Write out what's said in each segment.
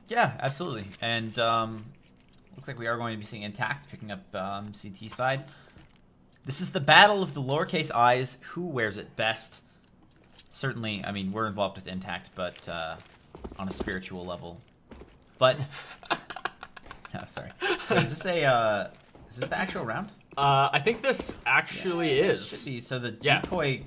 Yeah, absolutely. And looks like we are going to be seeing iNTACT picking up CT side. This is the battle of the lowercase i's. Who wears it best? Certainly, I mean, we're involved with iNTACT, but on a spiritual level. But no, sorry. Wait, is this the actual round? I think this actually is. Should be. So the decoy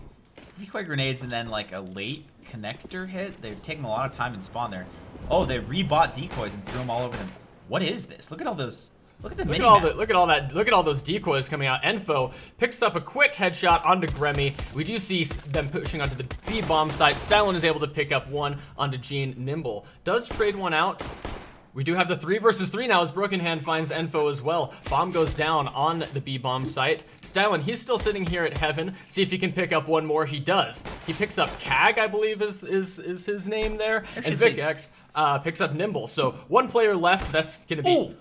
grenades and then like a late connector hit. They're taking a lot of time in spawn there. Oh, they rebought decoys and threw them all over them. What is this? Look at all those. Look at the look at all those decoys coming out. Enfo picks up a quick headshot onto Gremmy. We do see them pushing onto the B bomb site. Stylin is able to pick up one onto Gene. Nimble does trade one out. We do have the 3 versus 3 now as Broken Hand finds Enfo as well. Bomb goes down on the B bomb site. Stylin, he's still sitting here at Heaven. See if he can pick up one more. He does. He picks up Cag, I believe is his name there. And Vic X picks up Nimble. So one player left. That's gonna be. Ooh.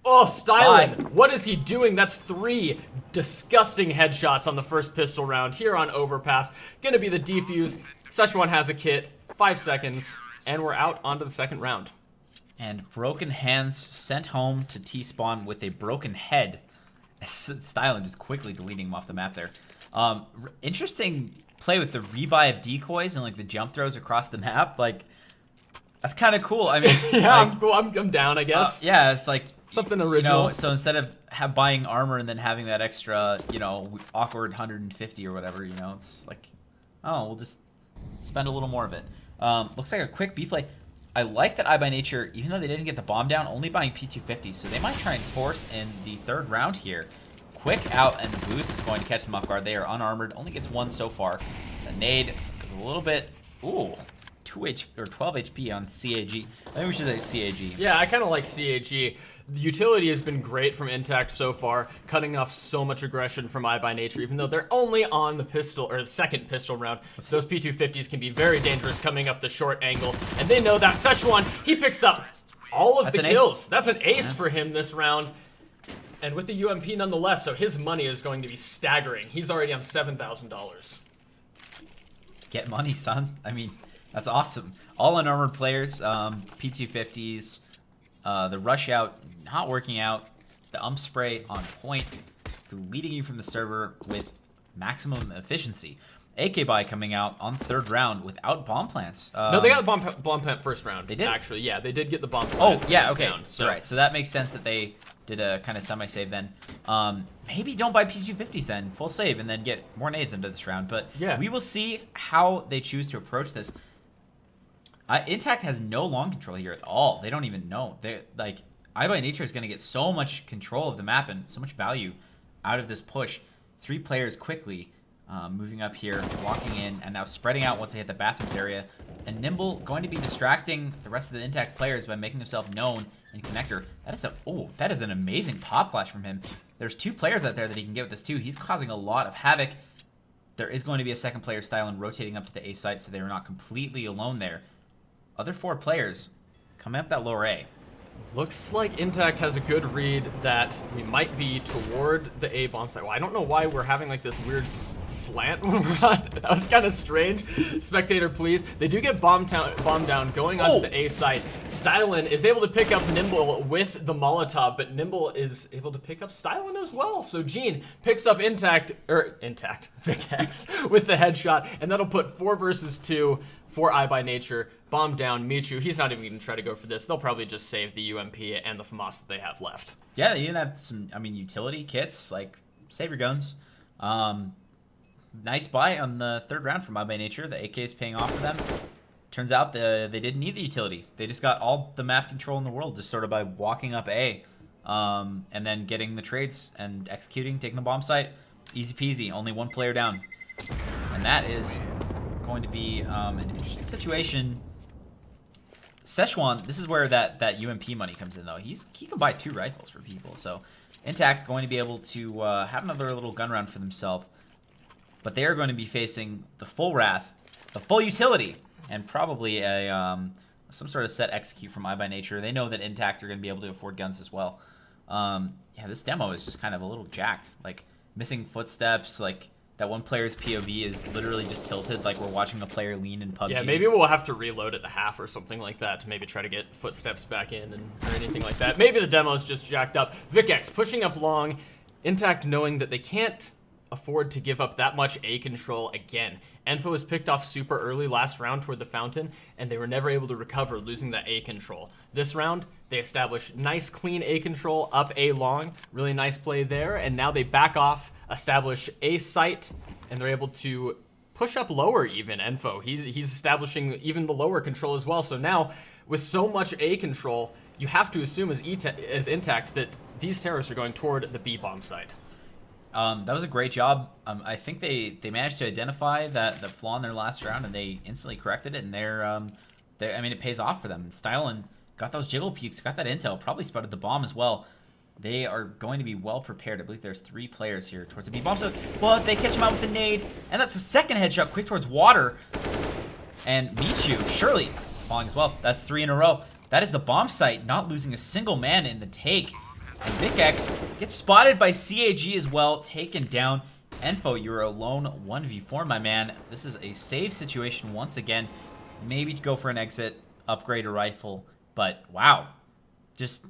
Oh, Stylin, what is he doing? That's 3 disgusting headshots on the first pistol round here on Overpass. Gonna be the defuse. Szechuan has a kit, 5 seconds, and we're out onto the second round. And Broken Hands sent home to T-spawn with a broken head. Stylin just quickly deleting him off the map there. Interesting play with the rebuy of decoys and like the jump throws across the map. Like, that's kind of cool. I mean, yeah, like, I'm cool. I'm down, I guess. Yeah, it's like something original. You know, so instead of buying armor and then having that extra, you know, awkward 150 or whatever, you know, it's like, oh, we'll just spend a little more of it. Looks like a quick B play. I like that iBUYNATURE, even though they didn't get the bomb down, only buying P250s, so they might try and force in the third round here. Quick out, and the boost is going to catch them off guard. They are unarmored, only gets 1 so far. The nade is a little bit, ooh, 12 HP on CAG. I think we should say CAG. Yeah, I kind of like CAG. The utility has been great from iNTACT so far, cutting off so much aggression from iBUYNATURE, even though they're only on the pistol, or the second pistol round. So those P250s can be very dangerous coming up the short angle, and they know that. Szechuan, he picks up all of the kills. That's an ace for him this round. And with the UMP nonetheless, so his money is going to be staggering. He's already on $7,000. Get money, son. I mean, that's awesome. All unarmored players, P250s, the rush out not working out, the spray on point, deleting you from the server with maximum efficiency. AK buy coming out on third round without bomb plants. No, they got the bomb plant first round. They did? Actually, yeah, they did get the bomb plant. Oh, yeah, okay. Down, so. Right, so that makes sense that they did a kind of semi-save then. Maybe don't buy P250s then, full save, and then get more nades into this round. But yeah, we will see how they choose to approach this. iNTACT has no long control here at all. They don't even know. They like iBUYNATURE is going to get so much control of the map and so much value out of this push. 3 players quickly moving up here, walking in, and now spreading out once they hit the bathrooms area. And Nimble going to be distracting the rest of the iNTACT players by making himself known in connector. That is an amazing pop flash from him. There's 2 players out there that he can get with this too. He's causing a lot of havoc. There is going to be a second player Stylin rotating up to the A site, so they are not completely alone there. Other 4 players coming up that lower A. Looks like iNTACT has a good read that we might be toward the A bomb site. Well, I don't know why we're having like this weird slant when we're on. That was kind of strange. Spectator, please. They do get bomb down going onto the A site. Stylin is able to pick up Nimble with the Molotov, but Nimble is able to pick up Stylin as well. So Gene picks up iNTACT, Vic X with the headshot, and that'll put 4 versus 2 for iBUYNATURE. Bomb down, Michu. He's not even going to try to go for this. They'll probably just save the UMP and the FAMAS that they have left. Yeah, they even have some, I mean, utility kits. Like, save your guns. Nice buy on the third round from iBUYNATURE. The AK is paying off for them. Turns out they didn't need the utility. They just got all the map control in the world just sort of by walking up A. And then getting the trades and executing, taking the bomb site. Easy peasy. Only 1 player down. And that is going to be an interesting situation. Szechuan, this is where that UMP money comes in, though. He can buy 2 rifles for people, so iNTACT going to be able to have another little gun round for themselves, but they are going to be facing the full wrath, the full utility, and probably a some sort of set execute from iBUYNATURE. They know that iNTACT are going to be able to afford guns as well. Yeah, this demo is just kind of a little jacked, like missing footsteps, like that one player's POV is literally just tilted, like we're watching a player lean in PUBG. Yeah, maybe we'll have to reload at the half or something like that to maybe try to get footsteps back in or anything like that. Maybe the demo's just jacked up. VicX pushing up long, iNTACT knowing that they can't afford to give up that much A control again. Enfo was picked off super early last round toward the fountain, and they were never able to recover, losing that A control. This round, they established nice, clean A control, up A long, really nice play there, and now they back off, establish A site, and they're able to push up lower even, Enfo. He's establishing even the lower control as well, so now, with so much A control, you have to assume as iNTACT that these terrorists are going toward the B bomb site. That was a great job. I think they managed to identify the flaw in their last round, and they instantly corrected it. And they're I mean, it pays off for them. Stylen got those jiggle peeks, got that intel, probably spotted the bomb as well. They are going to be well prepared. I believe there's 3 players here towards the B bomb. So, well, they catch him out with the nade, and that's a second headshot, quick towards water. And Michu, surely, is falling as well. That's 3 in a row. That is the bomb site, not losing a single man in the take. And VicX gets spotted by CAG as well, taken down. Enfo, you're alone 1v4, my man. This is a save situation once again. Maybe go for an exit, upgrade a rifle, but wow. Just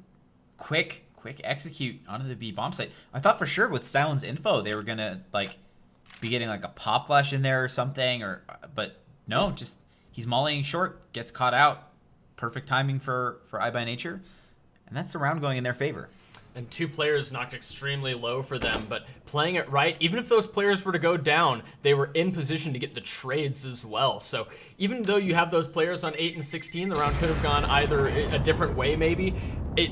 quick execute onto the B bomb site. I thought for sure with Stylen's info they were gonna like be getting like a pop flash in there or something, but no, just he's mollying short, gets caught out. Perfect timing for iBUYNATURE, and that's the round going in their favor. And 2 players knocked extremely low for them, but playing it right, even if those players were to go down, they were in position to get the trades as well. So even though you have those players on 8 and 16, the round could have gone either a different way maybe.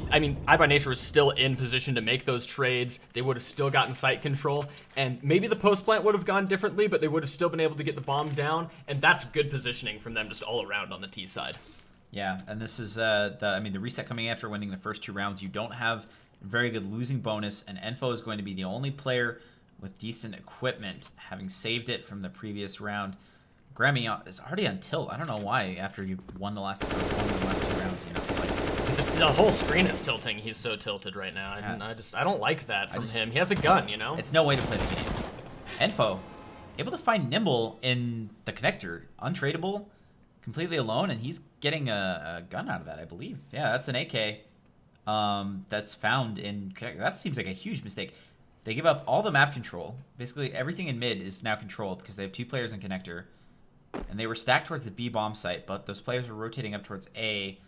I mean, iBUYNATURE was still in position to make those trades. They would have still gotten site control, and maybe the post plant would have gone differently, but they would have still been able to get the bomb down, and that's good positioning from them just all around on the T side. Yeah, and this is the reset coming after winning the first 2 rounds. You don't have very good losing bonus, and Enfo is going to be the only player with decent equipment, having saved it from the previous round. Grammy is already on tilt. I don't know why. After you won the last 2 rounds, you know, it's like the whole screen is tilting. He's so tilted right now. Yeah, I don't like that from him. He has a gun, you know. It's no way to play the game. Enfo able to find Nimble in the connector, untradeable, completely alone, and he's getting a gun out of that, I believe. Yeah, that's an AK. That's found in connector. That seems like a huge mistake. They give up all the map control. Basically, everything in mid is now controlled because they have 2 players in connector. And they were stacked towards the B bomb site, but those players were rotating up towards A.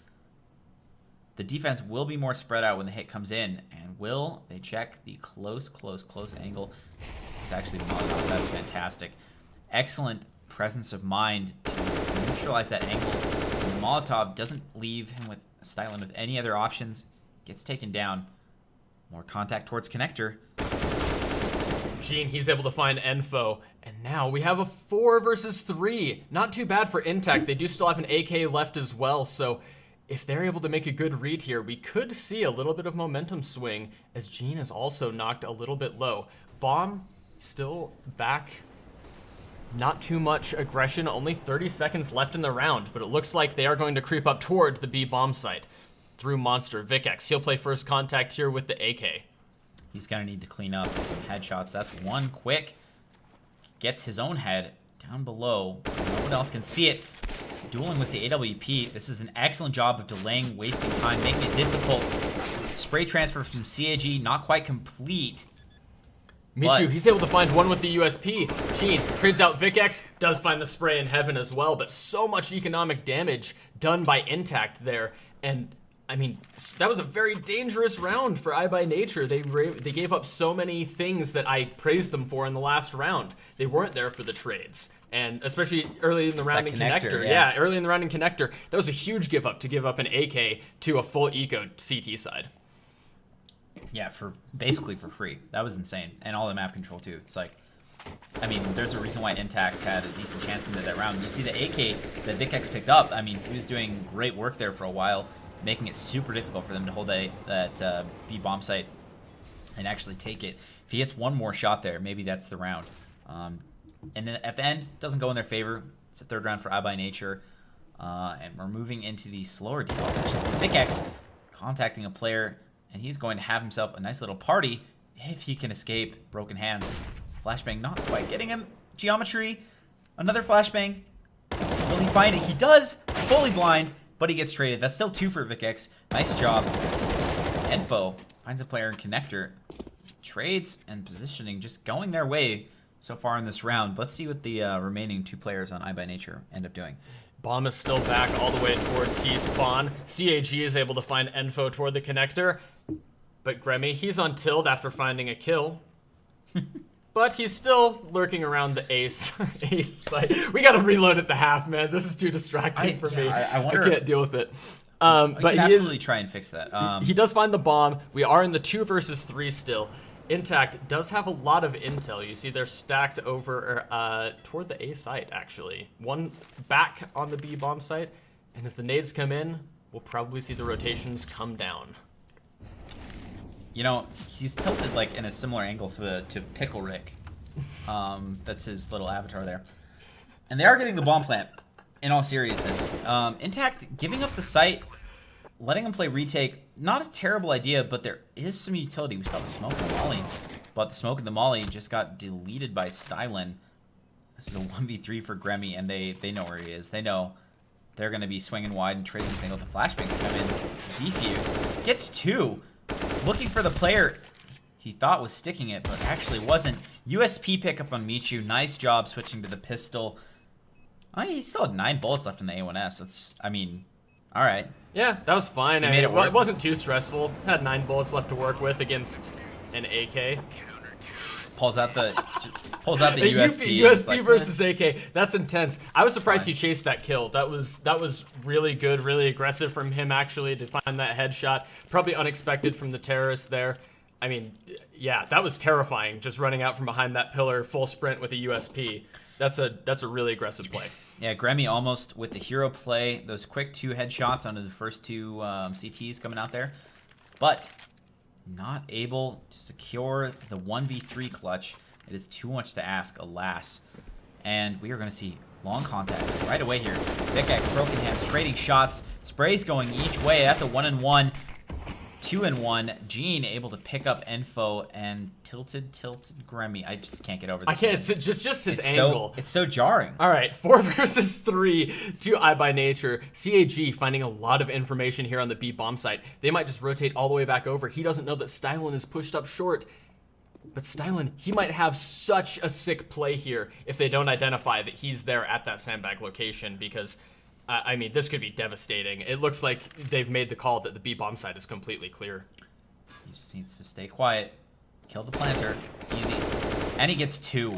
The defense will be more spread out when the hit comes in. And will they check the close angle? It's actually Molotov. That's fantastic. Excellent presence of mind to neutralize that angle. And Molotov doesn't leave him with Stylen with any other options. Gets taken down. More contact towards connector. Gene, he's able to find Enfo, and now we have a 4 versus 3. Not too bad for iNTACT. They do still have an AK left as well, so if they're able to make a good read here, we could see a little bit of momentum swing, as Gene is also knocked a little bit low. Bomb still back. Not too much aggression, only 30 seconds left in the round, but it looks like they are going to creep up toward the B bomb site through Monster. VicX, he'll play first contact here with the AK. He's going to need to clean up some headshots. That's one quick. Gets his own head down below. No one else can see it. Dueling with the AWP. This is an excellent job of delaying, wasting time, making it difficult. Spray transfer from CAG, not quite complete. Michu, he's able to find one with the USP. Gene trades out VicX, does find the spray in heaven as well, but so much economic damage done by iNTACT there. And I mean, that was a very dangerous round for iBUYNATURE. They gave up so many things that I praised them for in the last round. They weren't there for the trades. And especially early in the round in connector. Yeah, early in the round in connector. That was a huge give up to give up an AK to a full eco CT side. Yeah, basically for free. That was insane. And all the map control too. It's like, I mean, there's a reason why iNTACT had a decent chance into that round. You see the AK that VicX picked up. I mean, he was doing great work there for a while, making it super difficult for them to hold that B bomb site and actually take it. If he gets one more shot there, maybe that's the round. And then at the end, it doesn't go in their favor. It's a 3rd round for iBUYNATURE. And we're moving into the slower default sections. VicX contacting a player, and he's going to have himself a nice little party if he can escape broken hands. Flashbang not quite getting him. Geometry. Another flashbang. Will he find it? He does. Fully blind, but he gets traded. That's still 2 for VicX. Nice job. Enfo finds a player in connector. Trades and positioning just going their way so far in this round. Let's see what the remaining 2 players on iBUYNATURE end up doing. Bomb is still back all the way toward T-spawn. CAG is able to find Enfo toward the connector. But Gremmy, he's on tilt after finding a kill. But he's still lurking around the ace site. We gotta reload at the half, man. This is too distracting for me. I wonder, I can't deal with it. But he absolutely try and fix that. He does find the bomb. We are in the 2 versus 3 still. iNTACT does have a lot of intel. You see they're stacked over toward the A site, actually. One back on the B bomb site. And as the nades come in, we'll probably see the rotations come down. You know, he's tilted like in a similar angle to Pickle Rick. That's his little avatar there. And they are getting the bomb plant, in all seriousness. iNTACT giving up the site, letting him play retake, not a terrible idea, but there is some utility. We still have a smoke and the molly, but the smoke and the molly just got deleted by Stylin. This is a 1v3 for Gremmy, and they know where he is. They know they're going to be swinging wide and trading single. The flashbangs come in. Defuse. Gets 2. Looking for the player he thought was sticking it, but actually wasn't. USP pickup on Michu. Nice job switching to the pistol. He still had 9 bullets left in the A1S. That's, I mean, all right. Yeah, that was fine. He made it work. It wasn't too stressful. Had 9 bullets left to work with against an AK. Pulls out the USP. USP like, versus AK. That's intense. I was surprised he chased that kill. That was really good, really aggressive from him actually to find that headshot. Probably unexpected from the terrorist there. I mean, yeah, that was terrifying. Just running out from behind that pillar, full sprint with a USP. That's a really aggressive play. Yeah, Gremmy almost with the hero play. Those quick 2 headshots onto the first 2 CTs coming out there, but not able to secure the 1v3 clutch. It is too much to ask, alas. And we are going to see long contact right away here. VicX, broken hands, trading shots. Sprays going each way. That's a 1-and-1. 2-and-1. Gene able to pick up Enfo and tilted Gremmy. I just can't get over this. I can't. It's just his angle. It's so jarring. All right, 4 versus 3 to iBUYNATURE. CAG finding a lot of information here on the B bomb site. They might just rotate all the way back over. He doesn't know that Stylin is pushed up short. But Stylin, he might have such a sick play here if they don't identify that he's there at that sandbag location, because I mean, this could be devastating. It looks like they've made the call that the B bomb site is completely clear. He just needs to stay quiet. Kill the planter. Easy. And he gets 2.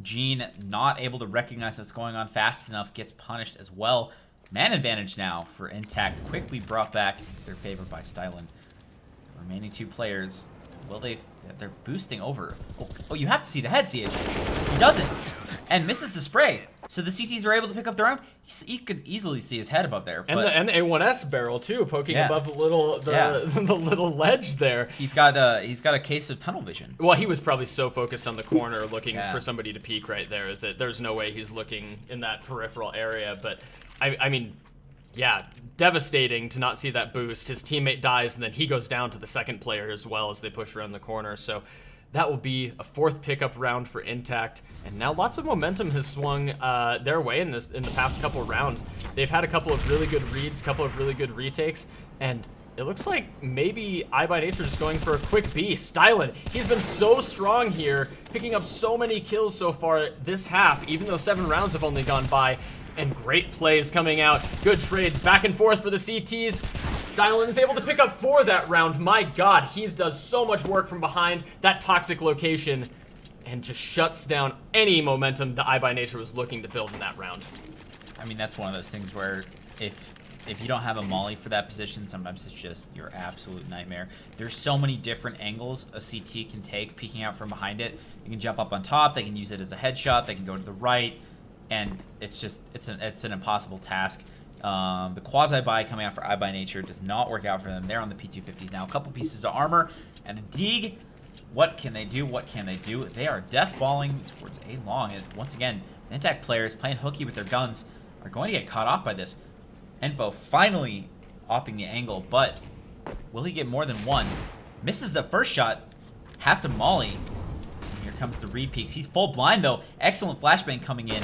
Gene not able to recognize what's going on fast enough. Gets punished as well. Man advantage now for iNTACT. Quickly brought back in their favor by Stylin. The remaining 2 players. Will they? They're boosting over. Oh, you have to see the head, CH. He doesn't. And misses the spray. So the CTs are able to pick up the round. You could easily see his head above there. And the A1S barrel too, poking above the little ledge there. He's got a case of tunnel vision. Well, he was probably so focused on the corner looking for somebody to peek right there that there's no way he's looking in that peripheral area. But I mean, yeah, devastating to not see that boost. His teammate dies, and then he goes down to the second player as well as they push around the corner. So that will be a 4th pickup round for iNTACT, and now lots of momentum has swung their way in the past couple rounds. They've had a couple of really good reads, couple of really good retakes, and it looks like maybe iBUYNATURE is going for a quick B. Stylin, he's been so strong here, picking up so many kills so far this half, even though 7 rounds have only gone by. And great plays coming out. Good trades back and forth for the CTs. Stylin is able to pick up 4 that round. My God, he does so much work from behind that toxic location and just shuts down any momentum that iBUYNATURE was looking to build in that round. I mean, that's one of those things where if you don't have a molly for that position, sometimes it's just your absolute nightmare. There's so many different angles a CT can take, peeking out from behind it. They can jump up on top. They can use it as a headshot. They can go to the right. And it's an impossible task. The quasi-buy coming out for iBUYNATURE does not work out for them. They're on the P250s now. A couple pieces of armor and a dig. What can they do? What can they do? They are death balling towards A long. And once again, iNTACT players playing hooky with their guns are going to get caught off by this. Enfo finally opping the angle, but will he get more than one? Misses the first shot. Has to molly. Here comes the repeats. He's full blind, though. Excellent flashbang coming in.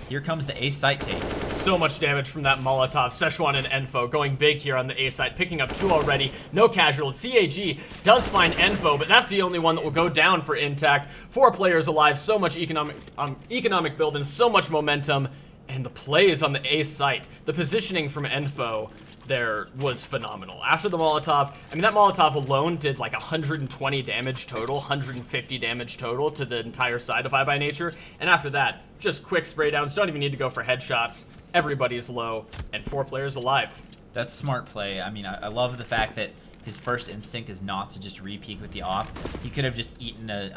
Here comes the A site take. So much damage from that Molotov. Szechuan and Enfo going big here on the A site, picking up 2 already. No casuals. CAG does find Enfo, but that's the only one that will go down for iNTACT. 4 players alive. So much economic build and so much momentum. And the plays on the A site. The positioning from Enfo there was phenomenal. After the Molotov, I mean, that Molotov alone did like 120 damage total, 150 damage total to the entire side of iBUYNATURE. And after that, just quick spray downs. Don't even need to go for headshots. Everybody's low, and 4 players alive. That's smart play. I mean, I love the fact that his first instinct is not to just re-peek with the op. He could have just eaten a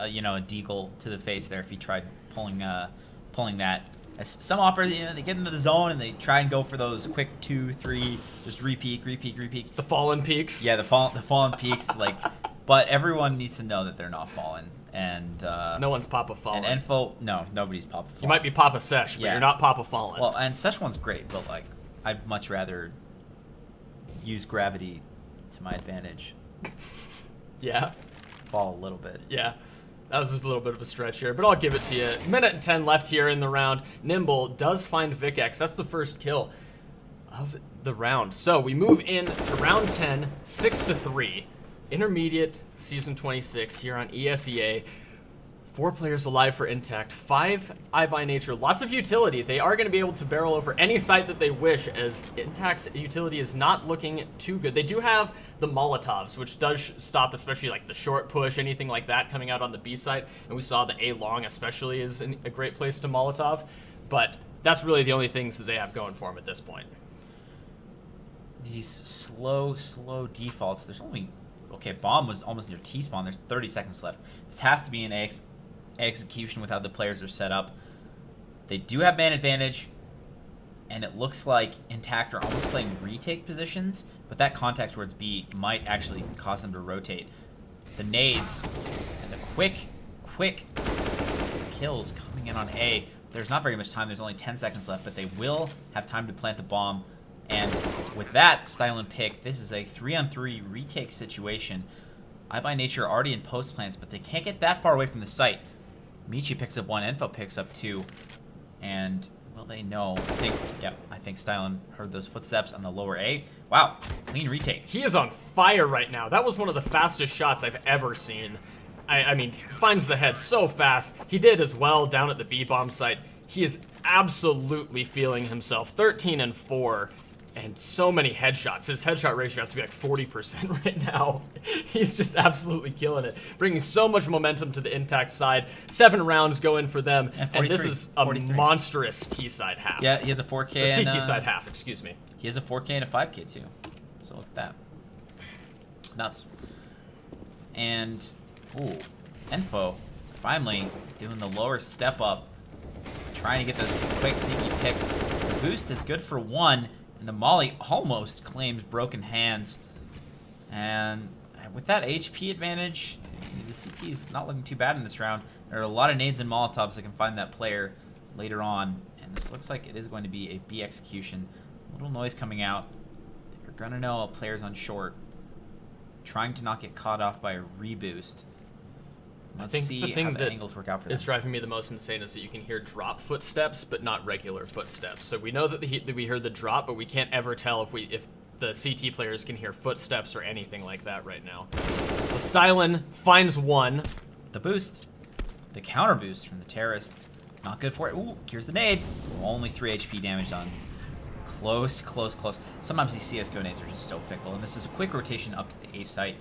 deagle to the face there if he tried pulling that. As some operators, they get into the zone and they try and go for those quick 2, 3, just repeak. The fallen peaks. Yeah, the fallen peaks. But everyone needs to know that they're not fallen. And no one's Papa Fallen. And Enfo, no, nobody's Papa Fallen. You might be Papa Sesh, but you're not Papa Fallen. Well, and Szechuan's great, but I'd much rather use gravity to my advantage. Yeah. Fall a little bit. Yeah. That was just a little bit of a stretch here, but I'll give it to you. Minute and 10 left here in the round. Nimble does find VicX. That's the first kill of the round. So we move in to round 10, 6-3. Intermediate Season 26 here on ESEA. 4 players alive for iNTACT, 5 iBUYNATURE. Lots of utility. They are going to be able to barrel over any site that they wish, as iNTACT's utility is not looking too good. They do have the Molotovs, which does stop especially like the short push, anything like that coming out on the B site. And we saw the A long especially is a great place to Molotov. But that's really the only things that they have going for them at this point. These slow defaults. There's only... Okay, bomb was almost near T-spawn. There's 30 seconds left. This has to be an execution with how the players are set up. They do have man advantage, and it looks like iNTACT are almost playing retake positions, but that contact towards B might actually cause them to rotate. The nades and the quick kills coming in on A. There's not very much time. There's only 10 seconds left, but they will have time to plant the bomb. And with that Stylen pick, this is a 3-on-3 retake situation. iBUYNATURE already in post plants, but they can't get that far away from the site. Michi picks up 1, Enfo picks up 2. And will they know? I think Stylen heard those footsteps on the lower A. Wow, clean retake. He is on fire right now. That was one of the fastest shots I've ever seen. I mean, finds the head so fast. He did as well down at the B bomb site. He is absolutely feeling himself. 13 and 4. And so many headshots. His headshot ratio has to be like 40% right now. He's just absolutely killing it. Bringing so much momentum to the iNTACT side. 7 rounds go in for them. And this is a 43. Monstrous T-side half. Yeah, he has a 4K and CT side half, excuse me. He has a 4K and a 5K too. So look at that. It's nuts. And, ooh, Enfo finally doing the lower step up. Trying to get those quick sneaky picks. The boost is good for 1. And the Molly almost claims broken hands. And with that HP advantage, the CT is not looking too bad in this round. There are a lot of nades and Molotovs that can find that player later on. And this looks like it is going to be a B execution. A little noise coming out. They're going to know a player's on short. Trying to not get caught off by a reboost. Let's see how the angles work out for them. It's driving me the most insane is that you can hear drop footsteps, but not regular footsteps. So we know that we heard the drop, but we can't ever tell if the CT players can hear footsteps or anything like that right now. So Stylen finds 1. The boost. The counter boost from the terrorists. Not good for it. Ooh, here's the nade. Only 3 HP damage done. Close. Sometimes these CSGO nades are just so fickle. And this is a quick rotation up to the A site.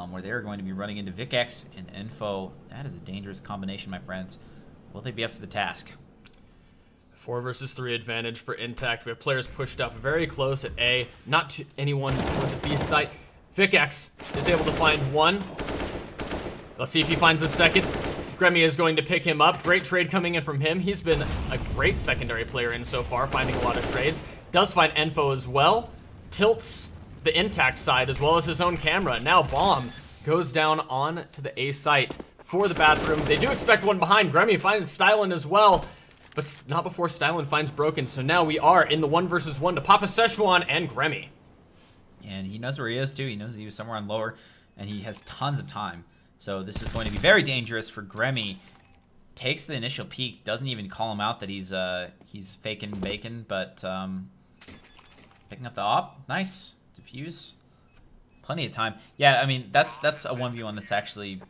Where they're going to be running into VicX and Enfo. That is a dangerous combination, my friends. Will they be up to the task? 4 versus 3 advantage for iNTACT. We have players pushed up very close at A. Not to anyone towards the B site. VicX is able to find 1. Let's see if he finds a second. Gremmy is going to pick him up. Great trade coming in from him. He's been a great secondary player in so far, finding a lot of trades. Does find Enfo as well. Tilts the iNTACT side as well as his own camera. Now bomb goes down on to the A site for the bathroom. They do expect one behind. Gremmy finds Stylen as well, but not before Stylen finds Broken. So now we are in the 1 versus 1 to Papa Szechuan and Gremmy. And he knows where he is too. He knows he was somewhere on lower, and he has tons of time. So this is going to be very dangerous for Gremmy. Takes the initial peek, doesn't even call him out that he's faking bacon, but picking up the op, nice. Diffuse. Plenty of time. Yeah, I mean, that's a 1v1 that's actually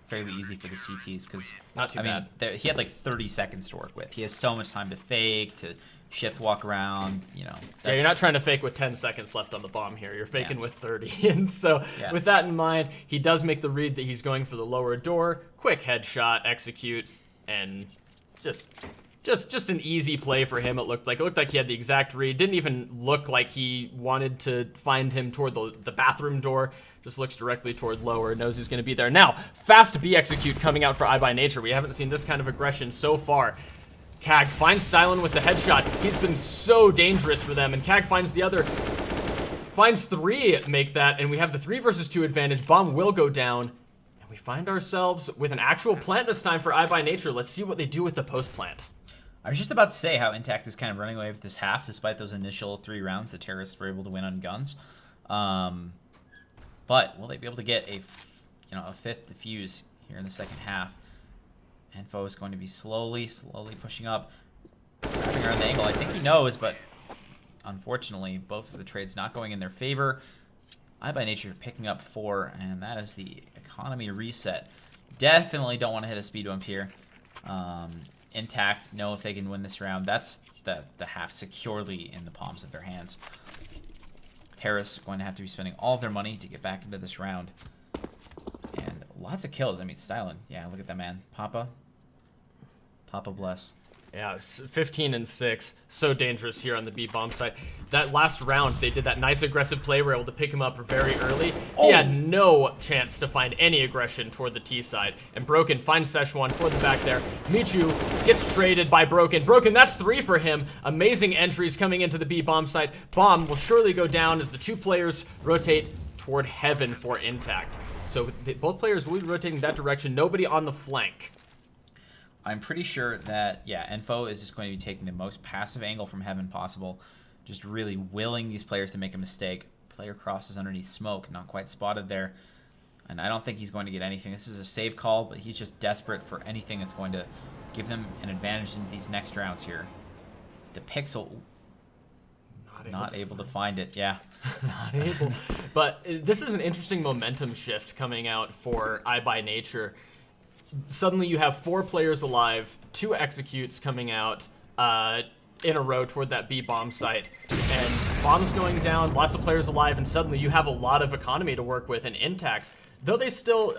fairly easy for the CTs, because not too bad. He had like 30 seconds to work with. He has so much time to fake, to shift walk around, you know. Yeah, you're not trying to fake with 10 seconds left on the bomb here. You're faking with 30. And so with that in mind, he does make the read that he's going for the lower door. Quick headshot, execute, and just an easy play for him. It looked like he had the exact read. Didn't even look like he wanted to find him toward the bathroom door. Just looks directly toward lower, knows he's going to be there. Now, fast B execute coming out for iBUYNATURE. We haven't seen this kind of aggression so far. Kag finds Stylen with the headshot. He's been so dangerous for them, and Kag finds the other. Finds 3 make that, and we have the 3 versus 2 advantage. Bomb will go down, and we find ourselves with an actual plant this time for iBUYNATURE. Let's see what they do with the post plant. I was just about to say how iNTACT is kind of running away with this half, despite those initial 3 rounds the terrorists were able to win on guns. But will they be able to get a 5th defuse here in the second half? Info is going to be slowly pushing up, wrapping around the angle. I think he knows, but unfortunately, both of the trades not going in their favor. iBUYNATURE picking up 4, and that is the economy reset. Definitely don't want to hit a speed bump here. iNTACT know if they can win this round. That's the half securely in the palms of their hands. Terrorists going to have to be spending all of their money to get back into this round. And lots of kills. I mean, Stylen. Yeah, look at that man. Papa bless. Yeah, 15 and 6. So dangerous here on the B bomb site. That last round, they did that nice aggressive play. We're able to pick him up very early. He had no chance to find any aggression toward the T side. And Broken finds Szechuan for the back there. Michu gets traded by Broken. Broken, that's 3 for him. Amazing entries coming into the B bomb site. Bomb will surely go down as the 2 players rotate toward heaven for iNTACT. So both players will be rotating that direction. Nobody on the flank. I'm pretty sure that, yeah, Info is just going to be taking the most passive angle from heaven possible. Just really willing these players to make a mistake. Player crosses underneath smoke, not quite spotted there. And I don't think he's going to get anything. This is a save call, but he's just desperate for anything that's going to give them an advantage in these next rounds here. The Pixel, not able to find it, yeah. Not able. But this is an interesting momentum shift coming out for iBUYNATURE. Suddenly you have 4 players alive, 2 executes coming out in a row toward that B bomb site, and bombs going down, lots of players alive, and suddenly you have a lot of economy to work with. And iNTACT, though they still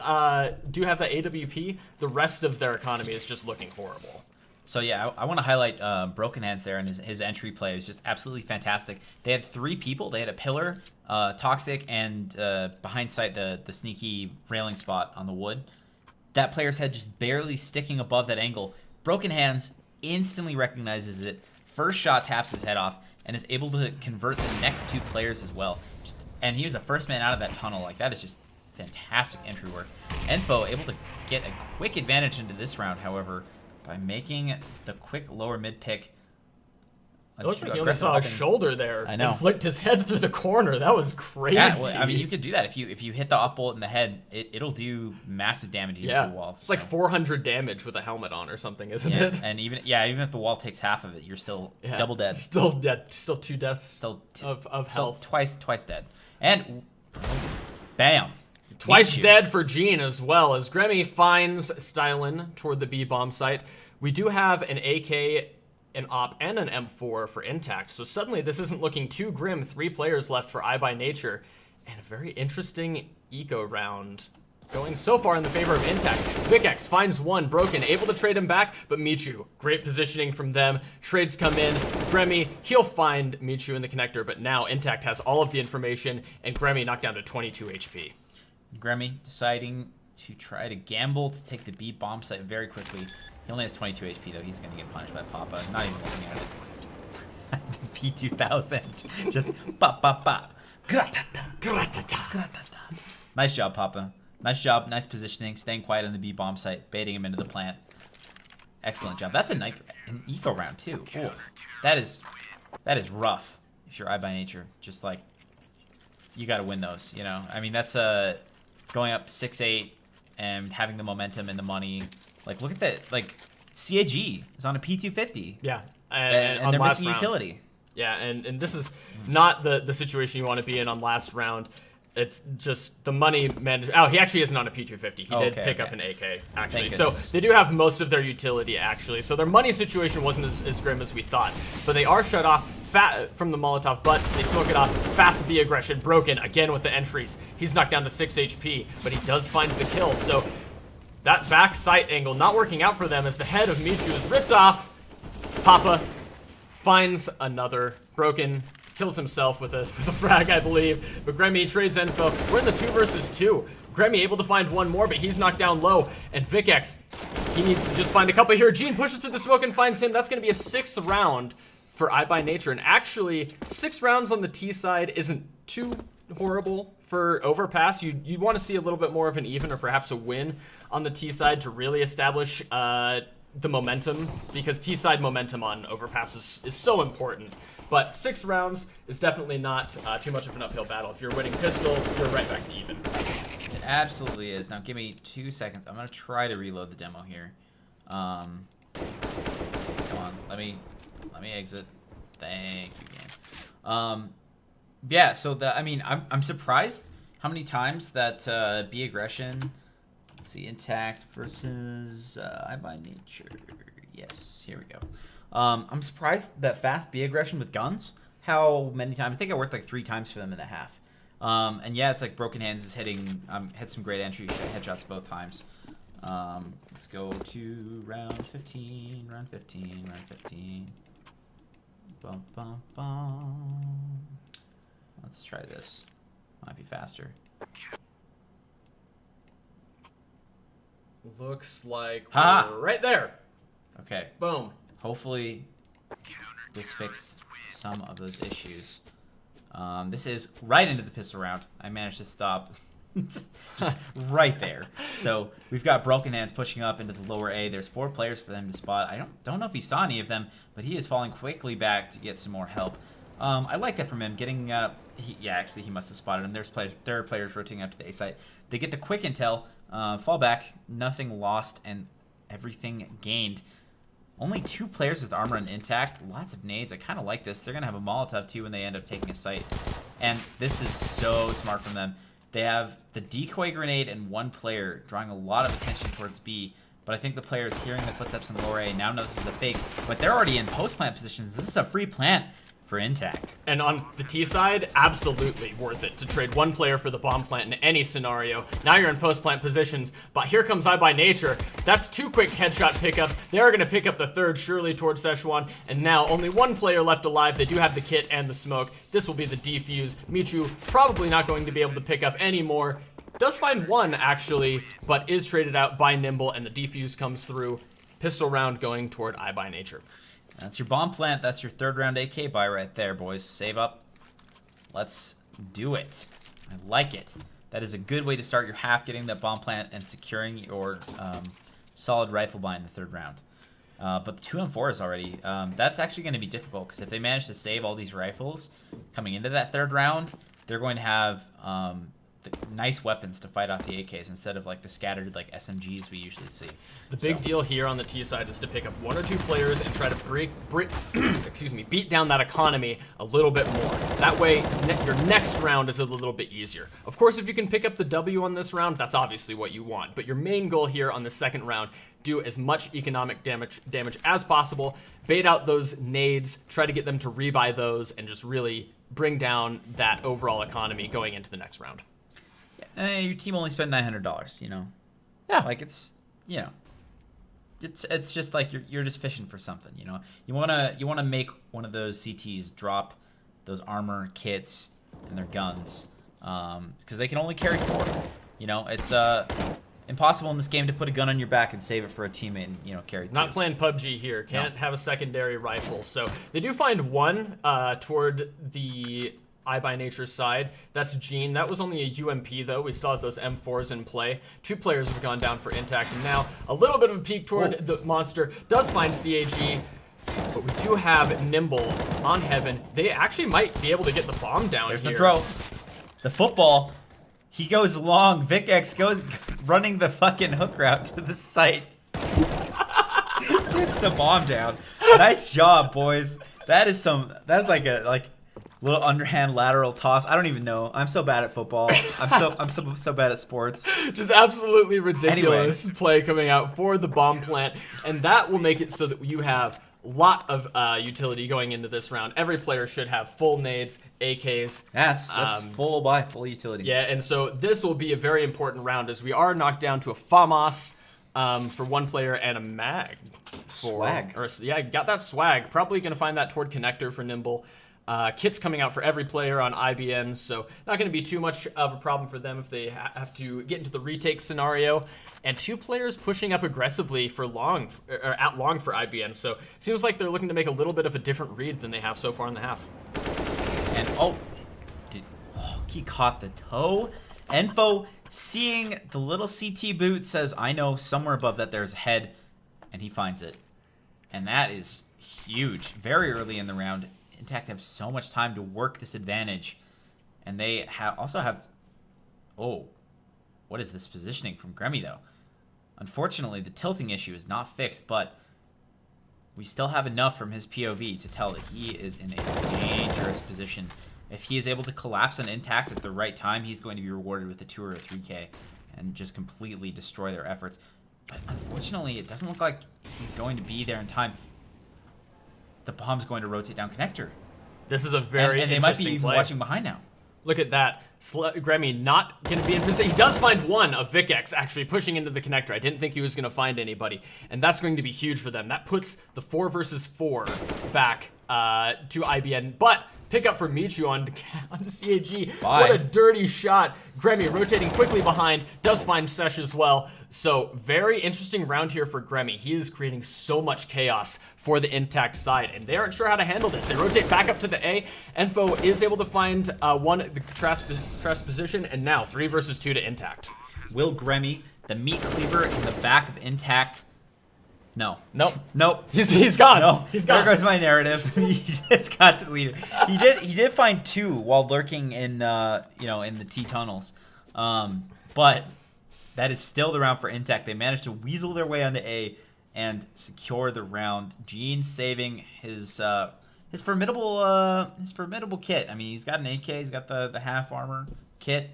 do have that AWP, the rest of their economy is just looking horrible. So yeah, I want to highlight Broken Hands there, and his entry play is just absolutely fantastic. They had 3 people. They had a pillar, Toxic, and behind sight the sneaky railing spot on the wood. That player's head just barely sticking above that angle. Broken Hands instantly recognizes it. First shot taps his head off and is able to convert the next 2 players as well. And he was the first man out of that tunnel. Like, that is just fantastic entry work. Info able to get a quick advantage into this round, however, by making the quick lower mid pick. It looked like he only saw his shoulder there. I know. And flicked his head through the corner. That was crazy. Yeah, well, I mean, you could do that. If you hit the up bullet in the head, it'll do massive damage to the wall. It's like 400 damage with a helmet on or something, isn't it? And even if the wall takes half of it, you're still double dead. Still dead. Still 2 deaths of health. Twice dead. And bam. Twice dead for Gene as well, as Gremmy finds Stylen toward the B bomb site. We do have an AK, an op, and an M4 for iNTACT. So suddenly this isn't looking too grim. 3 players left for iBUYNATURE, and a very interesting eco round going so far in the favor of iNTACT. Vikex finds 1, Broken, able to trade him back, but Michu, great positioning from them. Trades come in. Gremmy, he'll find Michu in the connector, but now iNTACT has all of the information, and Gremmy knocked down to 22 HP. Gremmy deciding to try to gamble to take the B bomb site very quickly. He only has 22 HP, though. He's going to get punished by Papa. Not even looking at it. The P2000. Just ba-ba-ba. Gratata. Gratata. Gratata. Nice job, Papa. Nice job. Nice positioning. Staying quiet on the B bomb site. Baiting him into the plant. Excellent job. That's an eco round, too. Ooh. That is rough if you're iBUYNATURE. Just like, you got to win those, you know? I mean, that's going up 6-8 and having the momentum and the money. Like, look at that. Like, CAG is on a P250. Yeah. And they're missing utility. Yeah, and this is not the situation you want to be in on last round. It's just the money manager. Oh, he actually isn't on a P250. He did pick up an AK, actually. So they do have most of their utility, actually. So their money situation wasn't as grim as we thought. But they are shut off from the Molotov, but they smoke it off. Fast B aggression, broken, again with the entries. He's knocked down to 6 HP, but he does find the kill. So that back sight angle not working out for them as the head of Michu is ripped off. Papa finds another broken, kills himself with a frag, I believe. But Gremmy trades info. We're in the 2 versus 2. Gremmy able to find one more, but he's knocked down low. And VicX, he needs to just find a couple here. Gene pushes through the smoke and finds him. That's going to be a 6th round for iBUYNATURE. And actually, 6 rounds on the T side isn't too horrible for Overpass. You'd want to see a little bit more of an even or perhaps a win on the T side to really establish the momentum, because T-side momentum on Overpass is so important. But 6 rounds is definitely not too much of an uphill battle. If you're winning pistol, you're right back to even. It absolutely is. Now give me 2 seconds. I'm gonna try to reload the demo here. Come on, let me exit. Thank you, game. Yeah. So I'm surprised how many times that B aggression. Let's see, iNTACT versus iBUYNATURE. Yes, here we go. I'm surprised that fast B aggression with guns. How many times? I think I worked like 3 times for them in the half. And yeah, it's like Broken Hands is hitting. Hit some great entry headshots both times. Let's go to round 15. Round 15. Round 15. Bum, bum, bum. Let's try this. Might be faster. Looks like we're right there. Okay. Boom. Hopefully this fixed some of those issues. This is right into the pistol round. I managed to stop just right there. So we've got Broken Hands pushing up into the lower A. There's 4 players for them to spot. I don't know if he saw any of them, but he is falling quickly back to get some more help. I like that from him. Getting actually he must have spotted him. There are players rotating up to the A site. They get the quick intel. Fall back, nothing lost, and everything gained. Only 2 players with armor and iNTACT. Lots of nades. I kind of like this. They're going to have a Molotov, too, when they end up taking a site. And this is so smart from them. They have the decoy grenade and 1 player drawing a lot of attention towards B. But I think the players hearing the footsteps in the lower A now know this is a fake. But they're already in post-plant positions. This is a free plant for iNTACT. And on the T side, absolutely worth it to trade 1 player for the bomb plant in any scenario. Now you're in post-plant positions, but here comes iBUYNATURE. That's 2 quick headshot pickups. They are going to pick up the 3rd surely towards Szechuan, and now only 1 player left alive. They do have the kit and the smoke. This will be the defuse. Michu probably not going to be able to pick up any more. Does find 1 actually, but is traded out by Nimble, and the defuse comes through. Pistol round going toward iBUYNATURE. That's your bomb plant. That's your 3rd round AK buy right there, boys. Save up. Let's do it. I like it. That is a good way to start your half, getting that bomb plant and securing your solid rifle buy in the 3rd round. But the 2M4 is already... that's actually going to be difficult, because if they manage to save all these rifles coming into that 3rd round, they're going to have the nice weapons to fight off the AKs instead of like the scattered like SMGs we usually see. The big deal here on the T side is to pick up 1 or 2 players and try to beat down that economy a little bit more. That way, your next round is a little bit easier. Of course, if you can pick up the W on this round, that's obviously what you want. But your main goal here on the 2nd round, do as much economic damage as possible, bait out those nades, try to get them to rebuy those, and just really bring down that overall economy going into the next round. Your team only spent $900, you know. Yeah. Like it's, you know, it's just like you're just fishing for something, you know. You wanna make one of those CTs drop those armor kits and their guns, because they can only carry 4. You know, it's impossible in this game to put a gun on your back and save it for a teammate and, you know, carry 2. Not playing PUBG here. Can't have a secondary rifle. So they do find 1 toward the iBUYNATURE side. That's Gene. That was only a UMP though. We still have those M4s in play. 2 players have gone down for iNTACT, and now a little bit of a peek toward the monster. Does find CAG, but we do have Nimble on Heaven. They actually might be able to get the bomb down. There's here. the throw. The football. He goes long. VicX goes running the fucking hook route to the site. Gets the bomb down. Nice job, boys. That's like a little underhand lateral toss. I don't even know. I'm so bad at football. I'm so bad at sports. Just absolutely ridiculous play coming out for the bomb plant, and that will make it so that you have a lot of utility going into this round. Every player should have full nades, AKs. That's full utility. Yeah, and so this will be a very important round as we are knocked down to a FAMAS for one player and a mag. Swag. Yeah, got that swag. Probably going to find that toward connector for Nimble. Kits coming out for every player on IBN, so not going to be too much of a problem for them if they have to get into the retake scenario. And 2 players pushing up aggressively for long, or at long for IBN, so it seems like they're looking to make a little bit of a different read than they have so far in the half. And he caught the toe. Enfo, seeing the little CT boot, says, I know somewhere above that there's a head, and he finds it. And that is huge. Very early in the round. iNTACT have so much time to work this advantage, and they also have. Oh, what is this positioning from Gremmy though? Unfortunately, the tilting issue is not fixed, but we still have enough from his POV to tell that he is in a dangerous position. If he is able to collapse on iNTACT at the right time, he's going to be rewarded with a 2 or a 3K and just completely destroy their efforts. But unfortunately, it doesn't look like he's going to be there in time. The bomb's going to rotate down connector. This is a very and they might be even watching behind now. Look at that. Gremmy not going to be in position. He does find one of Vikex actually pushing into the connector. I didn't think he was going to find anybody. And that's going to be huge for them. That puts the 4 versus 4 back to IBN. But pick up for Michu on CAG. Bye. What a dirty shot. Gremmy rotating quickly behind. Does find Sesh as well. So very interesting round here for Gremmy. He is creating so much chaos for the iNTACT side, and they aren't sure how to handle this. They rotate back up to the A. Enfo is able to find the trash position, and now 3 versus 2 to iNTACT. Will Gremmy, the meat cleaver in the back of iNTACT? No. Nope. He's gone. No. He's gone. There goes my narrative. He just got deleted. He did find 2 while lurking in in the T tunnels, but that is still the round for iNTACT. They managed to weasel their way onto A and secure the round. Gene saving his formidable kit. I mean, he's got an AK. He's got the half armor kit.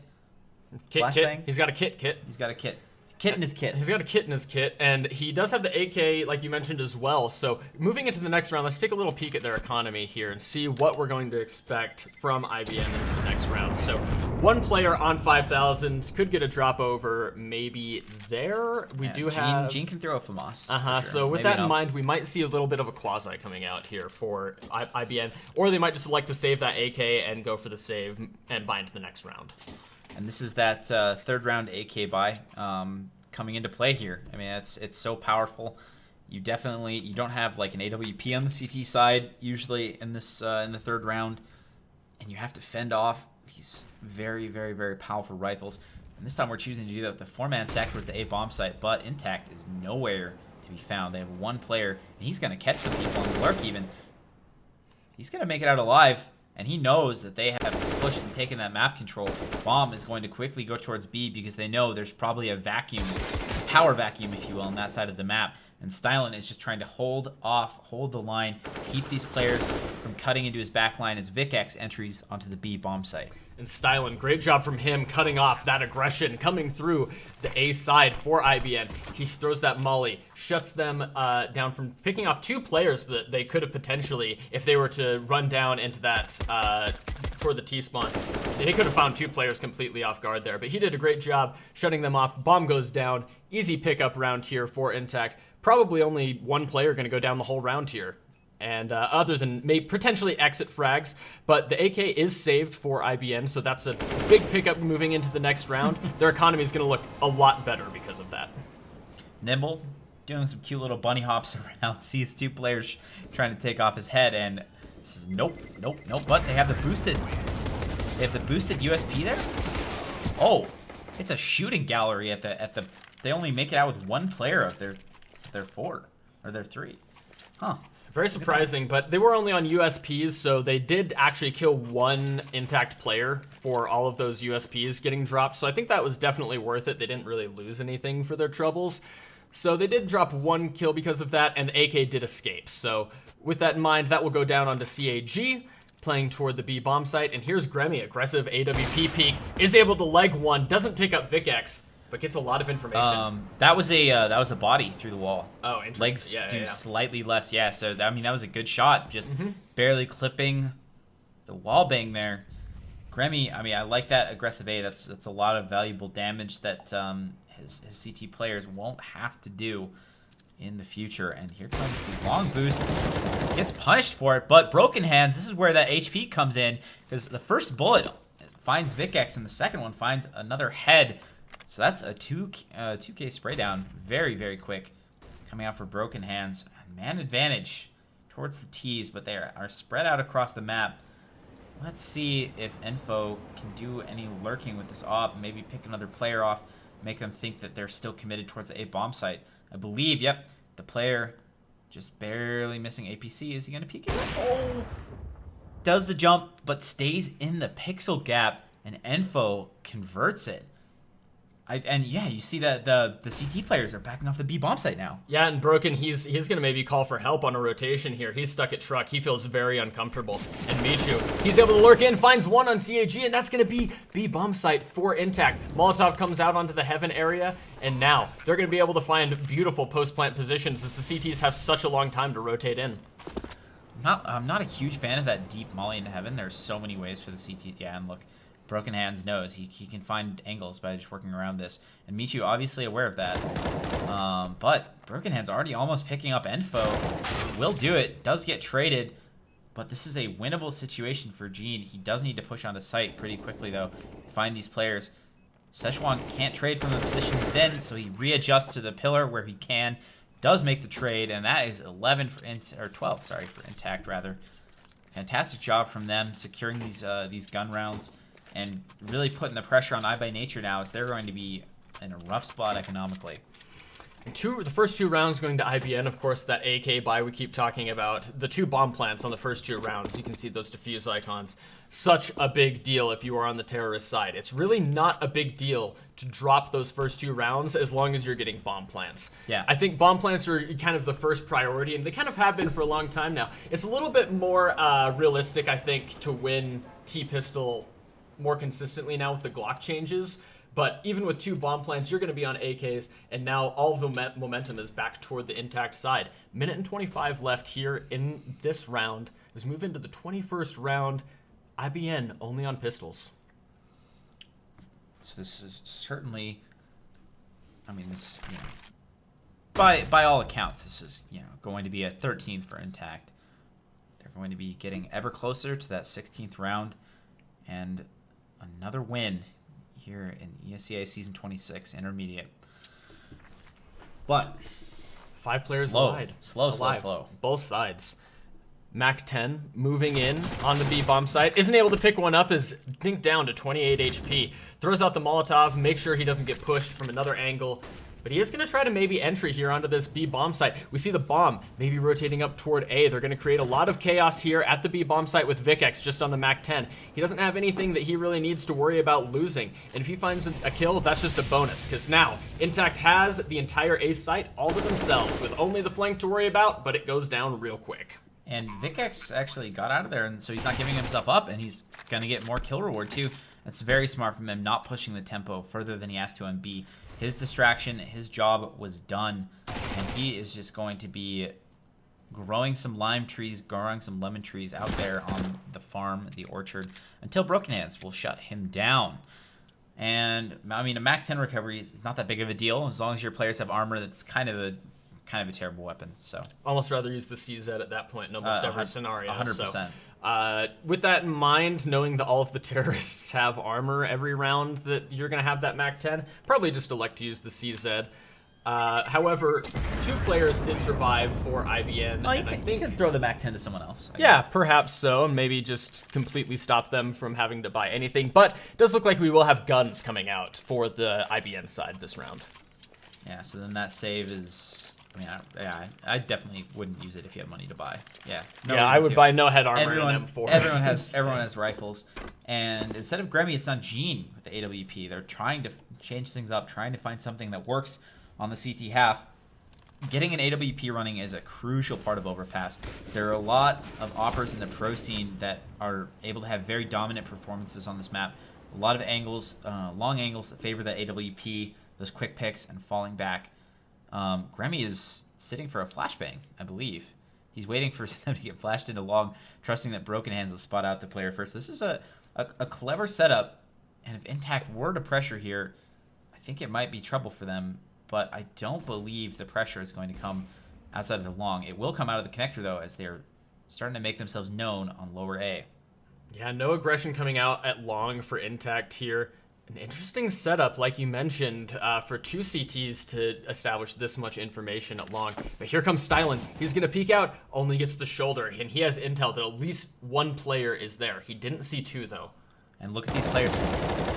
Kit. He's got a kit. He's got a kit. Kit in his kit. He's got a kit in his kit, and he does have the AK, like you mentioned, as well. So moving into the next round, let's take a little peek at their economy here and see what we're going to expect from IBM into the next round. So 1 player on 5,000 could get a drop over maybe there. We do have... Gene can throw a FAMAS. Sure. So with that in mind, we might see a little bit of a quasi coming out here for IBM, or they might just like to save that AK and go for the save and buy into the next round. And this is that 3rd round AK buy coming into play here. I mean, it's so powerful. You don't have like an AWP on the CT side usually in this in the 3rd round, and you have to fend off these very, very, very powerful rifles. And this time we're choosing to do that with the 4-man stack with the A bomb site, but iNTACT is nowhere to be found. They have 1 player, and he's going to catch some people on the lurk even. He's going to make it out alive. And he knows that they have pushed and taken that map control. Bomb is going to quickly go towards B because they know there's probably a vacuum, power vacuum, if you will, on that side of the map. And Stylen is just trying to hold the line, keep these players from cutting into his back line as Vikex entries onto the B bomb site. And Stylen, great job from him cutting off that aggression coming through the A side for IBN. He throws that molly, shuts them down from picking off 2 players that they could have potentially, if they were to run down into that for the T-spawn. They could have found 2 players completely off guard there, but he did a great job shutting them off. Bomb goes down. Easy pickup round here for iNTACT. Probably only 1 player going to go down the whole round here. And other than maybe potentially exit frags, but the AK is saved for IBN, so that's a big pickup moving into the next round. Their economy is going to look a lot better because of that. Nimble doing some cute little bunny hops around, sees 2 players trying to take off his head, and says nope. But they have the boosted USP there. Oh, it's a shooting gallery at the. They only make it out with 1 player of their 4 or their 3. Huh. Very surprising, but they were only on USPs, so they did actually kill one iNTACT player for all of those USPs getting dropped. So I think that was definitely worth it. They didn't really lose anything for their troubles. So they did drop one kill because of that, and the AK did escape. So with that in mind, that will go down onto CAG, playing toward the B bomb site. And here's Gremmy, aggressive AWP peek, is able to leg one, doesn't pick up Vikex, but gets a lot of information. That was a body through the wall. Oh, interesting. Legs do slightly less. Yeah, so I mean that was a good shot, just barely clipping the wall bang there. Gremmy, I mean I like that aggressive A. That's a lot of valuable damage that his CT players won't have to do in the future. And here comes the long boost. Gets punished for it, but Broken Hands, this is where that HP comes in, because the first bullet finds Vikex and the second one finds another head. So that's a 2K spray down. Very, very quick. Coming out for Broken Hands. Man advantage towards the T's, but they are spread out across the map. Let's see if Info can do any lurking with this op. Maybe pick another player off. Make them think that they're still committed towards the A bomb site. I believe, yep, the player just barely missing APC. Is he going to peek it? Oh! Does the jump, but stays in the pixel gap, and Info converts it. And yeah, you see that the CT players are backing off the B bomb site now. Yeah, and Broken, he's gonna maybe call for help on a rotation here. He's stuck at truck. He feels very uncomfortable. And Michu, he's able to lurk in, finds one on CAG, and that's gonna be B bomb site for iNTACT. Molotov comes out onto the heaven area, and now they're gonna be able to find beautiful post plant positions as the CTs have such a long time to rotate in. I'm not a huge fan of that deep molly into heaven. There's so many ways for the CT. Yeah, and look. Broken Hands knows he can find angles by just working around this, and Michu obviously aware of that. But Broken Hands already almost picking up Info. Will do it. Does get traded, but this is a winnable situation for Gene. He does need to push onto site pretty quickly though. Find these players. Szechuan can't trade from the position he's in, so he readjusts to the pillar where he can. Does make the trade, and that is 11 for 12. Sorry, for iNTACT rather. Fantastic job from them securing these gun rounds. And really putting the pressure on iBUYNATURE now, as they're going to be in a rough spot economically. The first two rounds going to IBN, of course, that AK buy we keep talking about. The two bomb plants on the first two rounds, you can see those diffuse icons. Such a big deal if you are on the terrorist side. It's really not a big deal to drop those first two rounds as long as you're getting bomb plants. Yeah. I think bomb plants are kind of the first priority, and they kind of have been for a long time now. It's a little bit more realistic, I think, to win T-Pistol more consistently now with the Glock changes, but even with two bomb plants, you're going to be on AKs, and now all of the momentum is back toward the iNTACT side. Minute and 25 left here in this round. As we move into the 21st round, IBN only on pistols. So this is certainly, I mean, this, you know, by all accounts, this is, you know, going to be a 13th for iNTACT. They're going to be getting ever closer to that 16th round, and another win here in ESEA Season 26 Intermediate. But 5 players slow. Slow. Both sides. MAC-10 moving in on the B bomb site. Isn't able to pick one up as Dink down to 28 HP. Throws out the Molotov, make sure he doesn't get pushed from another angle. But he is going to try to maybe entry here onto this B bomb site. We see the bomb maybe rotating up toward A. They're going to create a lot of chaos here at the B bomb site with Vikex just on the MAC-10. He doesn't have anything that he really needs to worry about losing. And if he finds a kill, that's just a bonus. Because now, iNTACT has the entire A site all to themselves with only the flank to worry about, but it goes down real quick. And Vikex actually got out of there, and so he's not giving himself up, and he's going to get more kill reward too. That's very smart from him, not pushing the tempo further than he has to on B. His distraction, his job was done, and he is just going to be growing some lime trees, growing some lemon trees out there on the farm, the orchard, until Broken Hands will shut him down. And I mean, a MAC-10 recovery is not that big of a deal as long as your players have armor. That's kind of a terrible weapon. So almost rather use the CZ at that point in almost every scenario. 100%. So, with that in mind, knowing that all of the terrorists have armor every round that you're going to have that MAC-10, probably just elect to use the CZ. However, 2 players did survive for IBN. Well, you can throw the MAC-10 to someone else. I yeah, guess. Perhaps so, and maybe just completely stop them from having to buy anything. But it does look like we will have guns coming out for the IBN side this round. Yeah, so then that save is I mean, I definitely wouldn't use it if you had money to buy. Yeah. Yeah, I would buy no head armor everyone, in M4. Everyone has rifles. And instead of Gremmy, it's not Gene with the AWP. They're trying to change things up, trying to find something that works on the CT half. Getting an AWP running is a crucial part of Overpass. There are a lot of operators in the pro scene that are able to have very dominant performances on this map. A lot of angles, long angles that favor the AWP, those quick picks, and falling back. Gremmy is sitting for a flashbang, I believe. He's waiting for them to get flashed into long, trusting that Broken Hands will spot out the player first. This is a clever setup, and if iNTACT were to pressure here, I think it might be trouble for them. But I don't believe the pressure is going to come outside of the long. It will come out of the connector, though, as they're starting to make themselves known on lower A. Yeah, no aggression coming out at long for iNTACT here. An interesting setup, like you mentioned, for two CTs to establish this much information at long. But here comes Stylen. He's going to peek out, only gets the shoulder, and he has intel that at least one player is there. He didn't see two, though. And look at these players.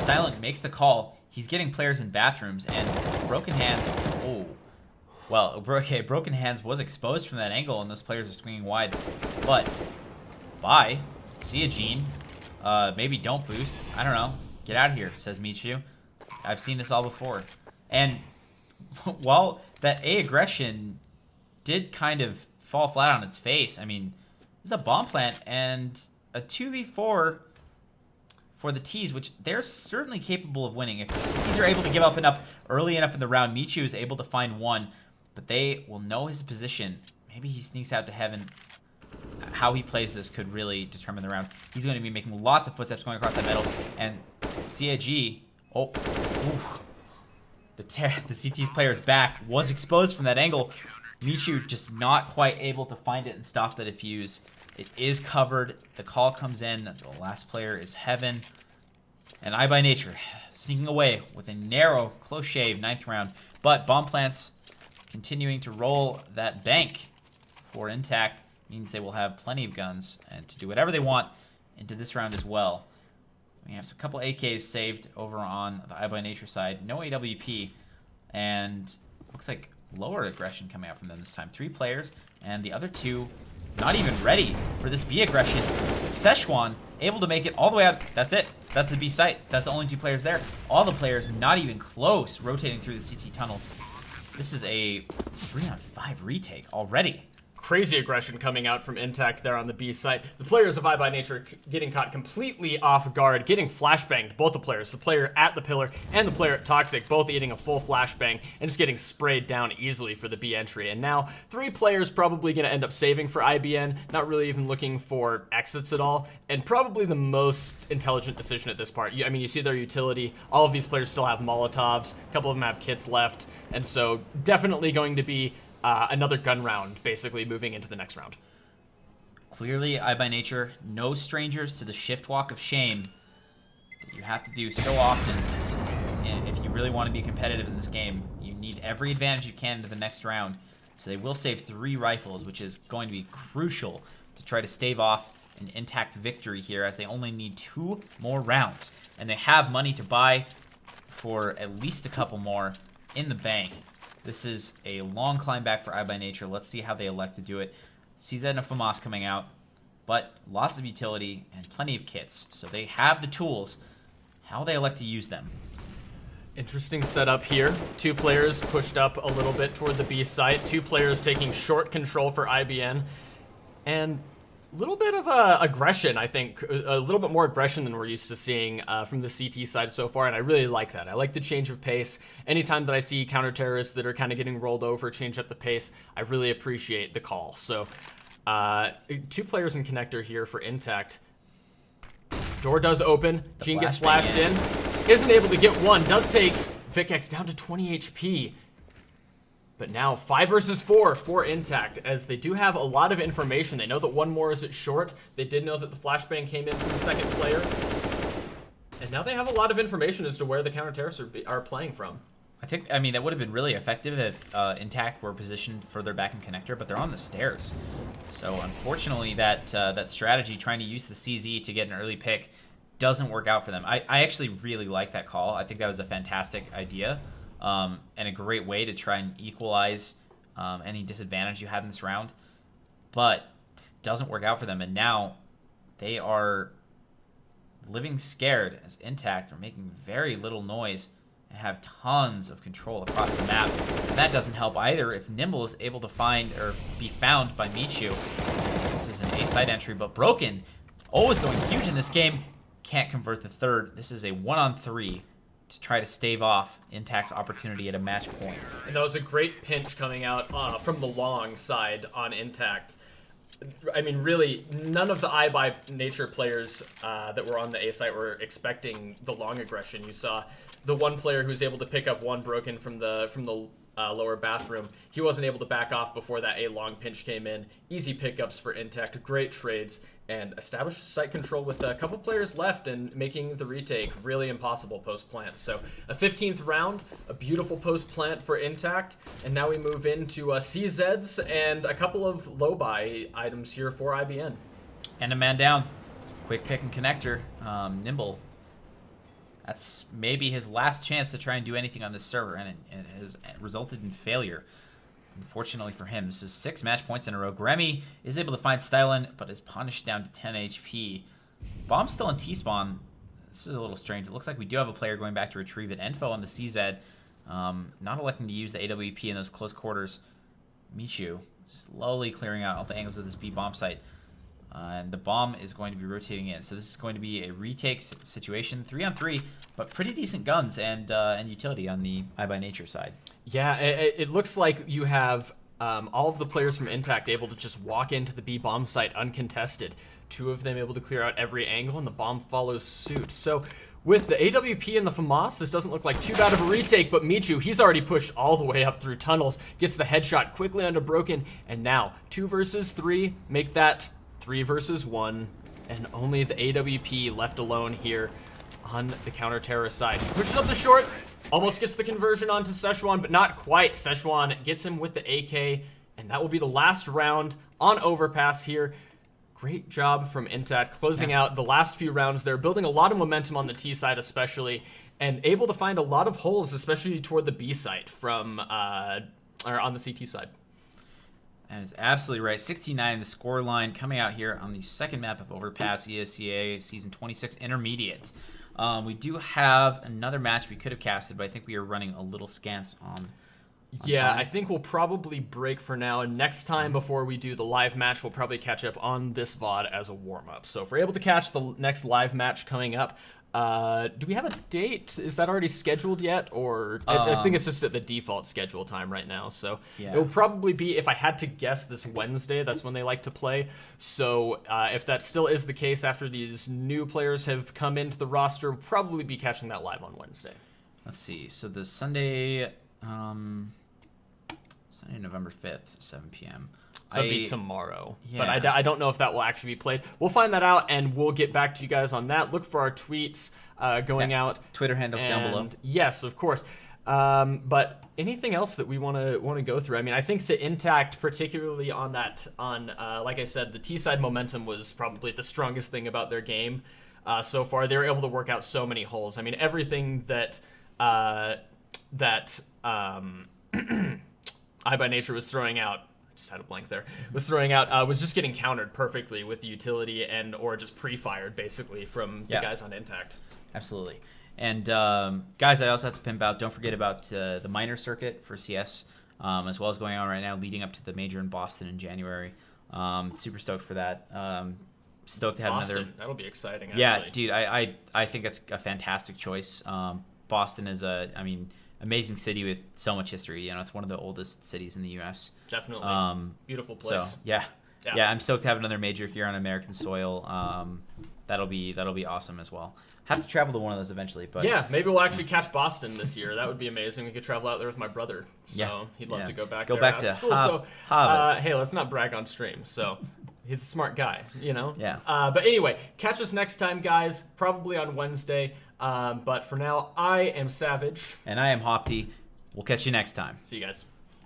Stylen makes the call. He's getting players in bathrooms, and Broken Hands... Oh. Well, okay, Broken Hands was exposed from that angle, and those players are swinging wide. But, bye. See ya, Gene. Maybe don't boost. I don't know. Get out of here, says Michu. I've seen this all before. And while that A aggression did kind of fall flat on its face, I mean, there's a bomb plant and a 2v4 for the T's, which they're certainly capable of winning. If the T's are able to give up enough early enough in the round, Michu is able to find one, but they will know his position. Maybe he sneaks out to heaven. How he plays this could really determine the round. He's going to be making lots of footsteps going across that metal, and CIG, oh, ooh, the CT's player's back was exposed from that angle. Michu just not quite able to find it and stop the defuse. It is covered. The call comes in. The last player is Heaven. And iBUYNATURE sneaking away with a narrow, close shave, 9th round. But bomb plants continuing to roll that bank for iNTACT means they will have plenty of guns and to do whatever they want into this round as well. We have a couple AKs saved over on the iBUYNATURE side. No AWP. And looks like lower aggression coming out from them this time. 3 players, and the other 2 not even ready for this B aggression. Szechuan able to make it all the way out. That's it. That's the B site. That's the only 2 players there. All the players not even close, rotating through the CT tunnels. This is a 3-on-5 retake already. Crazy aggression coming out from iNTACT there on the B site. The players of iBUYNATURE getting caught completely off guard, getting flashbanged, both the players. The player at the pillar and the player at Toxic, both eating a full flashbang and just getting sprayed down easily for the B entry. And now 3 players probably going to end up saving for IBN, not really even looking for exits at all, and probably the most intelligent decision at this part. I mean, you see their utility. All of these players still have Molotovs. A couple of them have kits left, and so definitely going to be another gun round, basically, moving into the next round. Clearly, iBUYNATURE, no strangers to the shift walk of shame that you have to do so often. And if you really want to be competitive in this game, you need every advantage you can into the next round. So they will save 3 rifles, which is going to be crucial to try to stave off an iNTACT victory here, as they only need 2 more rounds. And they have money to buy for at least a couple more in the bank. This is a long climb back for iBUYNATURE. Let's see how they elect to do it. CZ and a FAMAS coming out, but lots of utility and plenty of kits. So they have the tools. How they elect to use them. Interesting setup here. 2 players pushed up a little bit toward the B site. 2 players taking short control for IBN. And a little bit of aggression, I think. A little bit more aggression than we're used to seeing from the CT side so far, and I really like that. I like the change of pace. Anytime that I see counter-terrorists that are kind of getting rolled over, change up the pace, I really appreciate the call. So, 2 players in connector here for iNTACT. Door does open. Gene gets flashed in. Isn't able to get one. Does take Vikex down to 20 HP. But now 5 versus 4 for iNTACT, as they do have a lot of information. They know that one more is at short. They did know that the flashbang came in from the second player. And now they have a lot of information as to where the counter-terrorists are playing from. I mean, that would have been really effective if iNTACT were positioned further back in connector, but they're on the stairs. So unfortunately, that strategy, trying to use the CZ to get an early pick, doesn't work out for them. I actually really like that call. I think that was a fantastic idea. And a great way to try and equalize any disadvantage you had in this round. But it doesn't work out for them, and now they are living scared as iNTACT are making very little noise and have tons of control across the map. And that doesn't help either if Nimble is able to find or be found by Michu. This is an A side entry, but Broken, always going huge in this game, can't convert the third. This is a 1-on-3 to try to stave off iNTACT's opportunity at a match point. And that was a great pinch coming out from the long side on iNTACT. I mean, really, none of the iBUYNATURE players that were on the A site were expecting the long aggression. You saw the one player who was able to pick up one Broken from the lower bathroom. He wasn't able to back off before that A long pinch came in. Easy pickups for iNTACT, great trades, and established site control with a couple players left and making the retake really impossible post-plant. So a 15th round, a beautiful post-plant for iNTACT, and now we move into CZs and a couple of low-buy items here for IBN. And a man down. Quick pick and connector. Nimble. That's maybe his last chance to try and do anything on this server, and it has resulted in failure. Unfortunately for him, this is 6 match points in a row. Gremmy is able to find Stylen, but is punished down to 10 HP. Bomb's still in T-spawn. This is a little strange. It looks like we do have a player going back to retrieve it. Enfo on the CZ. Not electing to use the AWP in those close quarters. Michu slowly clearing out all the angles of this B bomb site. And the bomb is going to be rotating in. So this is going to be a retake situation, 3-on-3, but pretty decent guns and utility on the iBUYNATURE side. Yeah, it looks like you have all of the players from iNTACT able to just walk into the B bomb site uncontested. 2 of them able to clear out every angle, and the bomb follows suit. So with the AWP and the FAMAS, this doesn't look like too bad of a retake, but Michu, he's already pushed all the way up through tunnels, gets the headshot quickly onto Broken, and now 2 versus 3, make that 3 versus 1, and only the AWP left alone here on the counter-terror side. He pushes up the short, almost gets the conversion onto Szechuan, but not quite. Szechuan gets him with the AK, and that will be the last round on Overpass here. Great job from iNTACT closing out the last few rounds there, building a lot of momentum on the T side especially, and able to find a lot of holes, especially toward the B site from, or on the CT side. That is absolutely right. 69, the score line coming out here on the second map of Overpass, ESEA Season 26 Intermediate. We do have another match we could have casted, but I think we are running a little scant on yeah, time. I think we'll probably break for now, and next time before we do the live match, we'll probably catch up on this VOD as a warm-up. So if we're able to catch the next live match coming up, do we have a date? Is that already scheduled yet? Or I think it's just at the default schedule time right now. So yeah. It will probably be, if I had to guess, this Wednesday. That's when they like to play. So if that still is the case after these new players have come into the roster, we'll probably be catching that live on Wednesday. Let's see. So the Sunday, November 5th, 7 p.m. So it'll be tomorrow. Yeah. But I don't know if that will actually be played. We'll find that out, and we'll get back to you guys on that. Look for our tweets going out. Twitter handles down below. Yes, of course. But anything else that we want to go through? I mean, I think the iNTACT, particularly on that, like I said, the T side momentum was probably the strongest thing about their game so far. They were able to work out so many holes. I mean, everything that iBUYNATURE was throwing out. Just had a blank there. Was throwing out was just getting countered perfectly with the utility and or just pre-fired basically from the guys on iNTACT. Absolutely. And guys, I also have to pimp out. Don't forget about the minor circuit for CS, as well as going on right now, leading up to the major in Boston in January. Super stoked for that. Stoked to have Boston. another. That'll be exciting. Actually. Yeah, dude. I think that's a fantastic choice. Boston is amazing city with so much history. You know, it's one of the oldest cities in the U.S. Definitely. Beautiful place. So yeah, I'm stoked to have another major here on American soil. That'll be awesome as well. Have to travel to one of those eventually, but yeah, maybe we'll actually catch Boston this year. That would be amazing. We could travel out there with my brother. So yeah, he'd love to go back. Go back to school. Hey, let's not brag on stream. So. He's a smart guy, you know? Yeah. But anyway, catch us next time, guys. Probably on Wednesday. But for now, I am Savage. And I am HawpT. We'll catch you next time. See you guys.